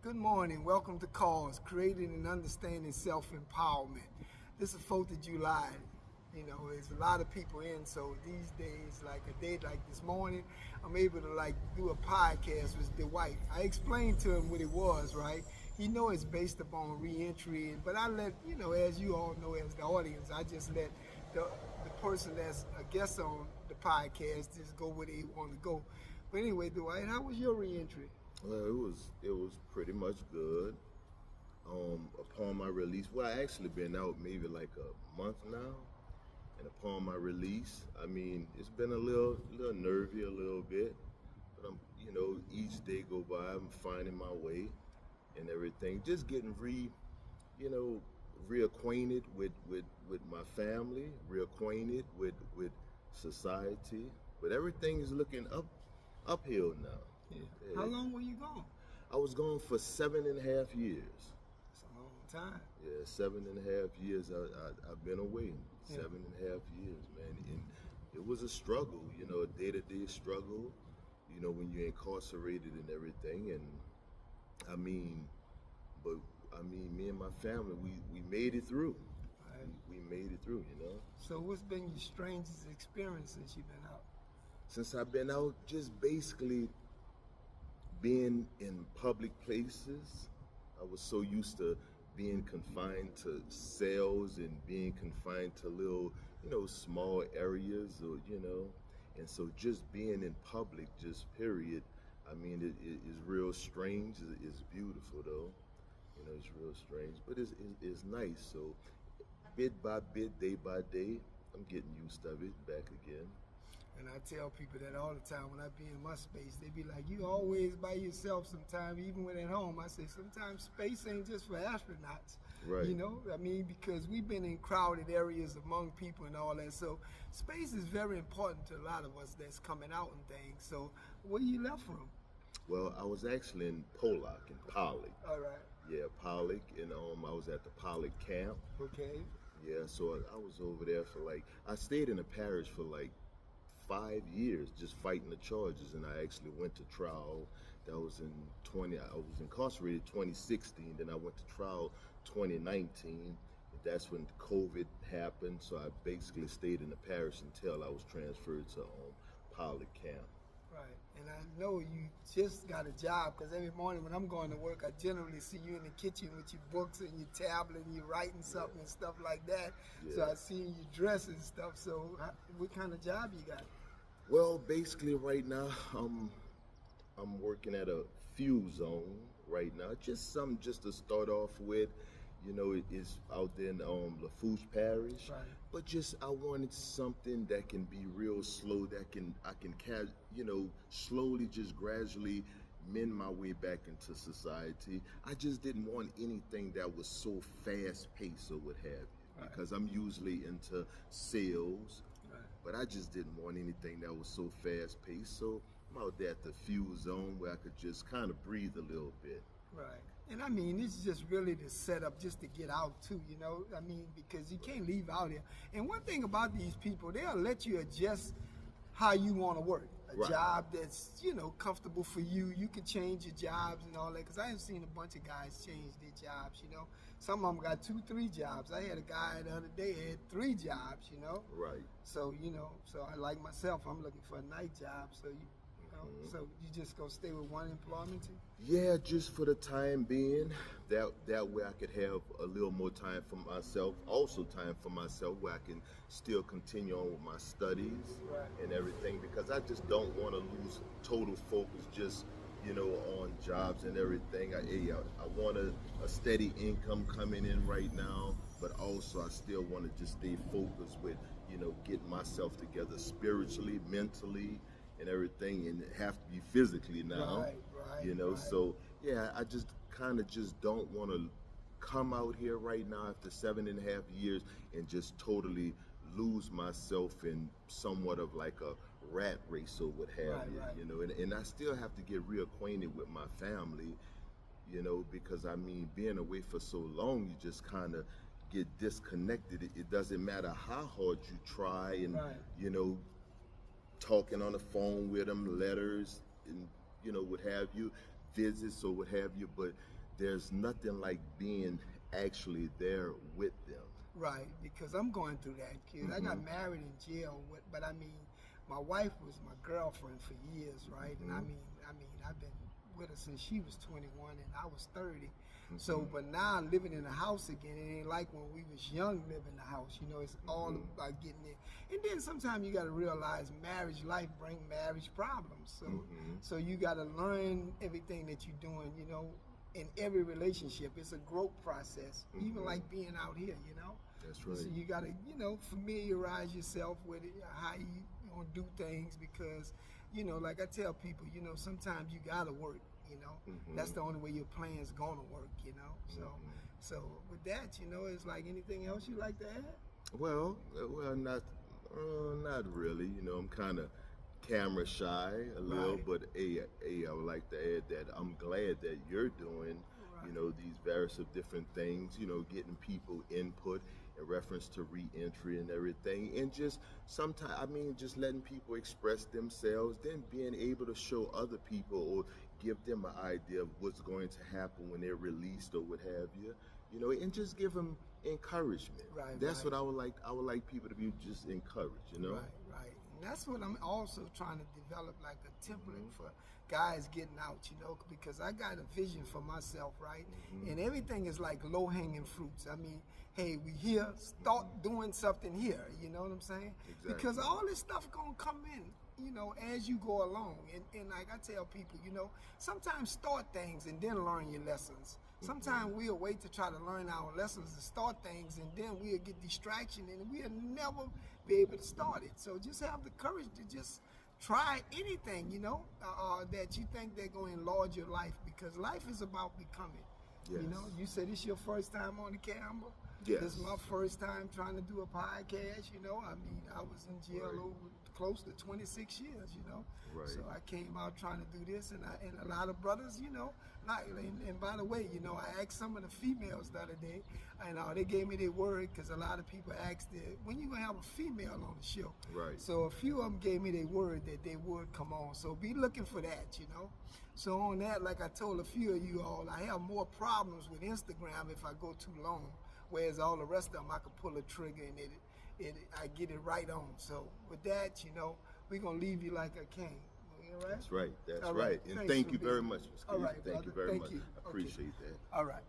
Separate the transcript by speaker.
Speaker 1: Good morning. Welcome to Cause, Creating and Understanding Self-Empowerment. This is 4th of July. You know, there's a lot of people in, so these days, like a day like this morning, I'm able to do a podcast with Dwight. I explained to him what it was, right? He know it's based upon reentry, but I let, as you all know as the audience, I just let the person that's a guest on the podcast just go where they want to go. But anyway, Dwight, how was your reentry?
Speaker 2: Well, it was pretty much good. Upon my release, well, I actually been out maybe like a month now, and upon my release, I mean, it's been a little nervy a little bit, but each day go by, I'm finding my way and everything. Just getting you know, reacquainted with my family, reacquainted with society, but everything is looking uphill now.
Speaker 1: Yeah. How
Speaker 2: Yeah.
Speaker 1: long were you gone?
Speaker 2: I was gone for 7.5 years.
Speaker 1: It's a long time.
Speaker 2: Yeah, 7.5 years I've been away.
Speaker 1: Yeah.
Speaker 2: 7.5 years, man. And it was a struggle, a day-to-day struggle, when you're incarcerated and everything. And I mean, but me and my family, we made it through.
Speaker 1: Right.
Speaker 2: We made it through.
Speaker 1: So what's been your strangest experience since you've been out?
Speaker 2: Since I've been out, just basically being in public places. I was so used to being confined to cells and being confined to little, small areas, and so just being in public, just period. I mean, it is real strange. It's beautiful though, it's real strange, but it's nice. So bit by bit, day by day, I'm getting used to it back again.
Speaker 1: And I tell people that all the time when I be in my space. They be like, you always by yourself sometimes, even when at home. I say, sometimes space ain't just for astronauts.
Speaker 2: Right.
Speaker 1: Because we've been in crowded areas among people and all that. So space is very important to a lot of us that's coming out and things. So where you left from?
Speaker 2: Well, I was actually in Pollock, in Pollock.
Speaker 1: All right.
Speaker 2: Yeah, Pollock, and I was at the Pollock camp.
Speaker 1: Okay.
Speaker 2: Yeah, so I was over there for I stayed in the parish for 5 years just fighting the charges, and I actually went to trial. That was I was incarcerated 2016, then I went to trial 2019. That's when COVID happened, so I basically stayed in the parish until I was transferred to Pollock camp.
Speaker 1: Right, and I know you just got a job because every morning when I'm going to work, I generally see you in the kitchen with your books and your tablet and you're writing something and stuff like that.
Speaker 2: Yeah.
Speaker 1: So I see you dress and stuff. So what kind of job you got?
Speaker 2: Well, basically right now, I'm working at a fuel zone right now. Just something just to start off with. It's out there in Lafourche Parish.
Speaker 1: Right.
Speaker 2: But just I wanted something that can be real slow, that I can slowly, just gradually mend my way back into society. I just didn't want anything that was so fast paced or what have you.
Speaker 1: Right.
Speaker 2: Because I'm usually into sales.
Speaker 1: Right.
Speaker 2: But I just didn't want anything that was so fast paced. So I'm out there at the fuel zone where I could just kind of breathe a little bit.
Speaker 1: Right. And I mean, it's just really the setup just to get out too, because you can't leave out here. And one thing about these people, they'll let you adjust how you want to work. A
Speaker 2: Right.
Speaker 1: job that's, comfortable for you. You can change your jobs and all that. Because I have seen a bunch of guys change their jobs, Some of them got 2, 3 jobs. I had a guy the other day had 3 jobs,
Speaker 2: Right.
Speaker 1: So, so I like myself, I'm looking for a night job. So, so you just gonna stay with one employment?
Speaker 2: Yeah, just for the time being. That way I could have a little more time for myself. Also time for myself where I can still continue on with my studies.
Speaker 1: Right.
Speaker 2: And everything, because I just don't want to lose total focus just on jobs and everything. I want a steady income coming in right now, but also I still want to just stay focused with getting myself together spiritually, mentally, and everything, and have to be physically now.
Speaker 1: Right. Right.
Speaker 2: So yeah, I just kind of just don't want to come out here right now after 7.5 years and just totally lose myself in somewhat of like a rat race or what have
Speaker 1: Right.
Speaker 2: you. And I still have to get reacquainted with my family, because I mean, being away for so long, you just kind of get disconnected. It doesn't matter how hard you try and
Speaker 1: Right.
Speaker 2: talking on the phone with them, letters, and what have you. visits or what have you, but there's nothing like being actually there with them.
Speaker 1: Right, because I'm going through that, kid. I got married in jail, but I mean, my wife was my girlfriend for years, right? And I mean, I've been with her since she was 21 and I was 30. So, but now living in the house again, it ain't like when we was young living in the house. You know, it's all about getting it. And then sometimes you got to realize marriage life bring marriage problems. So, so you got to learn everything that you're doing. You know, in every relationship, it's a growth process. Even like being out here, you know.
Speaker 2: That's right.
Speaker 1: So you got to, you know, familiarize yourself with it, how you gonna do things, because, you know, like I tell people, you know, sometimes you gotta work. You know, that's the only way your plan's gonna work. You know, so with that, you know, it's like anything else you like to add?
Speaker 2: Well, not really. You know, I'm kind of camera shy a little,
Speaker 1: Right.
Speaker 2: but I would like to add that I'm glad that you're doing, you know, these various of different things. You know, getting people input in reference to re-entry and everything, and just sometimes, I mean, just letting people express themselves, then being able to show other people or give them an idea of what's going to happen when they're released or what have you. You know, and just give them encouragement.
Speaker 1: Right,
Speaker 2: That's
Speaker 1: right.
Speaker 2: what I would like. I would like people to be just encouraged. You know.
Speaker 1: Right. And that's what I'm also trying to develop, like a template for guys getting out, you know, because I got a vision for myself, right? And everything is like low hanging fruits. I mean, hey, we here, start doing something here, you know what I'm saying?
Speaker 2: Exactly.
Speaker 1: Because all this stuff gonna come in, you know, as you go along. And like I tell people, you know, sometimes start things and then learn your lessons. Sometimes we'll wait to try to learn our lessons and start things, and then we'll get distraction and we'll never be able to start it. So just have the courage to just try anything, you know, that you think they're going to enlarge your life, because life is about becoming.
Speaker 2: Yes.
Speaker 1: You know, you said it's your first time on the camera.
Speaker 2: Yes.
Speaker 1: This is my first time trying to do a podcast, you know. I mean, I was in jail over close to 26 years, you know.
Speaker 2: Right.
Speaker 1: So I came out trying to do this, and a lot of brothers, you know, like, and by the way, you know, I asked some of the females the other day, and they gave me their word, because a lot of people asked, when you gonna have a female on the show?
Speaker 2: Right.
Speaker 1: So a few of them gave me their word that they would come on. So be looking for that, you know. So on that, like I told a few of you all, I have more problems with Instagram if I go too long, whereas all the rest of them I can pull a trigger and I get it right on. So with that, you know, we're gonna leave you like I came. All right?
Speaker 2: That's right. That's
Speaker 1: All
Speaker 2: right.
Speaker 1: right.
Speaker 2: And
Speaker 1: Thanks
Speaker 2: thank
Speaker 1: for
Speaker 2: you
Speaker 1: being
Speaker 2: very
Speaker 1: here.
Speaker 2: much, Ms.
Speaker 1: All
Speaker 2: Keith.
Speaker 1: right,
Speaker 2: Thank you
Speaker 1: brother.
Speaker 2: very
Speaker 1: Thank
Speaker 2: much.
Speaker 1: you.
Speaker 2: I appreciate that.
Speaker 1: All right.